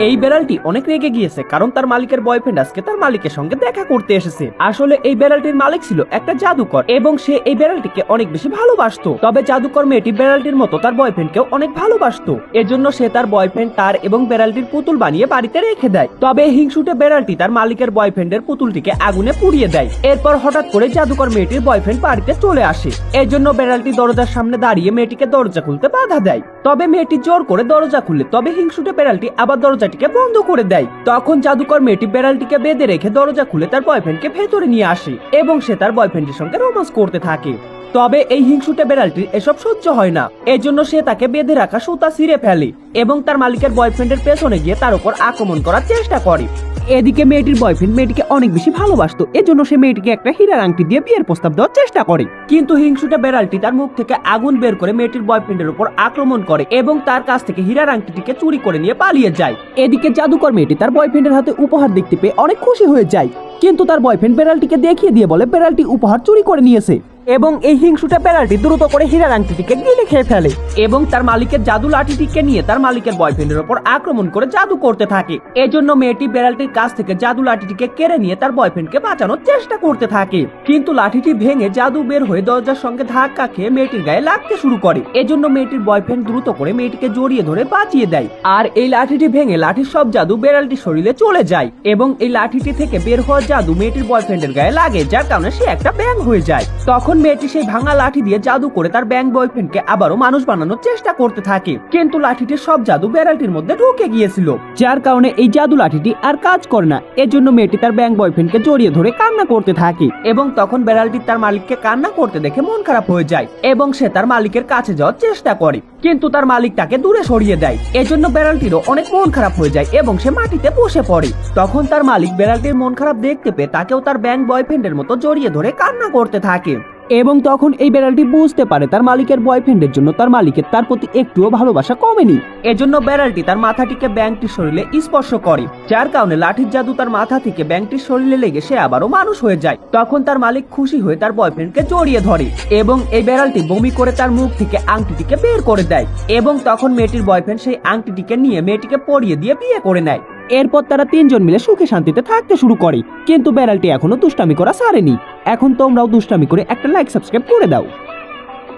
এই বেড়ালটি অনেক রেগে গিয়েছে কারণ তার মালিকের বয়ফ্রেন্ড আজকে তার মালিকের সঙ্গে দেখা করতে এসেছে। আসলে এই বেড়ালটির মালিক ছিল একটা জাদুকর এবং সে এই বেড়ালটিকে অনেক বেশি ভালোবাসতো। তবে জাদুকর মেয়েটি বেড়ালটির মতো তার বয়ফ্রেন্ডকেও অনেক ভালোবাসতো। এজন্য সে তার বয়ফ্রেন্ড তার এবং বেড়ালটির পুতুল বানিয়ে বাড়িতে রেখে দেয়। তবে হিংসুটে বেড়ালটি তার মালিকের বয়ফ্রেন্ডের পুতুলটিকে আগুনে পুড়িয়ে দেয়। এরপর হঠাৎ করে জাদুকর মেয়েটির বয়ফ্রেন্ড বাড়িতে চলে আসে। এর জন্য বেড়ালটি দরজার সামনে দাঁড়িয়ে মেয়েটিকে দরজা খুলতে বাধা দেয়। তবে মেয়েটি জোর করে দরজা খুলে, তবে হিংসুটে বেড়ালটি আবার দরজাটিকে বন্ধ করে দেয়। তখন জাদুকর মেয়েটি বেড়ালটিকে বেঁধে রেখে দরজা খুলে তার বয়ফ্রেন্ডকে ভেতরে নিয়ে আসে এবং সে তার বয়ফ্রেন্ডের সঙ্গে রোমান্স করতে থাকে। তবে এই হিংসুটে বেড়ালটির এসব সহ্য হয় না। এজন্য সে তাকে বেঁধে রাখা সুতা ছিঁড়ে ফেলে এবং তার মালিকের বয়ফ্রেন্ডের পেছনে গিয়ে তার উপর আক্রমণ করার চেষ্টা করে। এদিকে মেয়েটির বয়ফ্রেন্ড মেয়েটিকে অনেক বেশি ভালোবাসতো। এজন্য সে মেয়েটিকে একটা হীরার আংটি দিয়ে বিয়ের প্রস্তাব দেওয়ার চেষ্টা করে। কিন্তু হিংসুটে বেড়ালটি তার মুখ থেকে আগুন বের করে মেয়েটির বয়ফ্রেন্ডের উপর আক্রমণ করে এবং তার কাছ থেকে হীরার আংটিটিকে চুরি করে নিয়ে পালিয়ে যায়। এদিকে জাদুকর মেয়েটি তার বয়ফ্রেন্ডের হাতে উপহার দেখতে পেয়ে অনেক খুশি হয়ে যায়। কিন্তু তার বয়ফ্রেন্ড বেড়ালটিকে দেখিয়ে দিয়ে বলে বেড়ালটি উপহার চুরি করে নিয়েছে এবং এই হিংসুটে বেড়ালটি দ্রুত করে হীরার আংটিটিকে গিলে খেয়ে ফেলে এবং তার মালিকের জাদু লাঠিটিকে নিয়ে তার মালিকের বয়ফ্রেন্ডের উপর আক্রমণ করে জাদু করতে থাকে। এজন্য মেয়েটি বেড়ালটির কাছ থেকে জাদু লাঠিটিকে কেড়ে নিয়ে তার বয়ফ্রেন্ডকে বাঁচানোর চেষ্টা করতে থাকে। কিন্তু লাঠিটি ভেঙে জাদু বের হয়ে দরজার সঙ্গে ধাক্কা খেয়ে মেয়েটির গায়ে লাগতে শুরু করে। এজন্য মেয়েটির বয়ফ্রেন্ড দ্রুত করে মেয়েটিকে জড়িয়ে ধরে বাঁচিয়ে দেয়। আর এই লাঠিটি ভেঙে লাঠির সব জাদু বেড়ালটির শরীরে চলে যায় এবং এই লাঠিটি থেকে বের হওয়া জাদু মেয়েটির বয়ফ্রেন্ডের গায়ে লাগে, যার কারণে সে একটা ব্যাঙ হয়ে যায়। তখন মেয়েটি সেই ভাঙা লাঠি দিয়ে জাদু করে তার ব্যাঙ বয়ফ্রেন্ডকে আবারও মানুষ বানানোর চেষ্টা করতে থাকে। কিন্তু লাঠিটির সব জাদু বেড়ালটির মধ্যে ঢুকে গিয়েছিল, যার কারণে এই জাদু লাঠিটি আর কাজ করে না। এজন্য মেয়েটি তার ব্যাঙ বয়ফ্রেন্ডকে জড়িয়ে ধরে কান্না করতে থাকে এবং তখন বেড়ালটি তার মালিককে কান্না করতে দেখে মন খারাপ হয়ে যায় এবং সে তার মালিকের কাছে যাওয়ার চেষ্টা করে, কিন্তু তার মালিক তাকে দূরে সরিয়ে দেয়। এজন্য বেড়ালটিরও অনেক মন খারাপ হয়ে যায় এবং সে মাটিতে বসে পড়ে। তখন তার মালিক বেড়ালটির মন খারাপ দেখতে পেয়ে তাকেও তার ব্যাঙ বয়ফ্রেন্ডের মতো জড়িয়ে ধরে কান্না করতে থাকে এবং তখন এই বেড়ালটি বুঝতে পারে তার মালিকের বয়ফ্রেন্ডের জন্য তার মালিকের তার প্রতি একটুও ভালোবাসা কমেনি। এজন্য বেড়ালটি তার মাথাটিকে ব্যাঙটির শরীরে স্পর্শ করে, যার কারণে লাঠির জাদু তার মাথা থেকে ব্যাঙটির শরীরে লেগে সে আবারও মানুষ হয়ে যায়। তখন তার মালিক খুশি হয়ে তার বয়ফ্রেন্ডকে জড়িয়ে ধরে এবং এই বেড়ালটি বমি করে তার মুখ থেকে আংটিটিকে বের করে দেয় এবং তখন মেয়েটির বয়ফ্রেন্ড সেই আংটিটিকে নিয়ে মেয়েটিকে পরিয়ে দিয়ে বিয়ে করে নেয়। এরপর তারা তিনজন মিলে সুখে শান্তিতে থাকতে শুরু করে। কিন্তু বেড়ালটি এখনো দুষ্টামি করা ছাড়েনি। এখন তোমরাও দুষ্টামি করে একটা লাইক সাবস্ক্রাইব করে দাও।